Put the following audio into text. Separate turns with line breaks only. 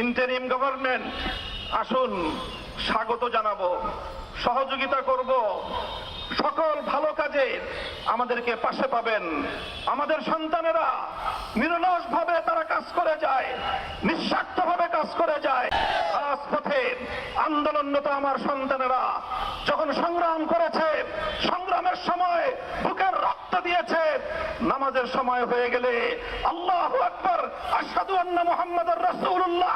Interim government, আসুন স্বাগত জানাবো, সহযোগিতা করব, সকল ভালো কাজে আমাদেরকে পাশে পাবেন। আমাদের সন্তানেরা নিরলসভাবে তারা কাজ করে যায়, নিঃস্বার্থভাবে কাজ করে যায়। রাজপথে আন্দোলনরত আমার সন্তানেরা যখন সংগ্রাম করেছে, সংগ্রামের সময় বুকের রক্ত দিয়েছে, নামাজের সময় হয়ে গেলে আল্লাহু আকবার, আশহাদু আন্না মুহাম্মাদুর রাসূলুল্লাহ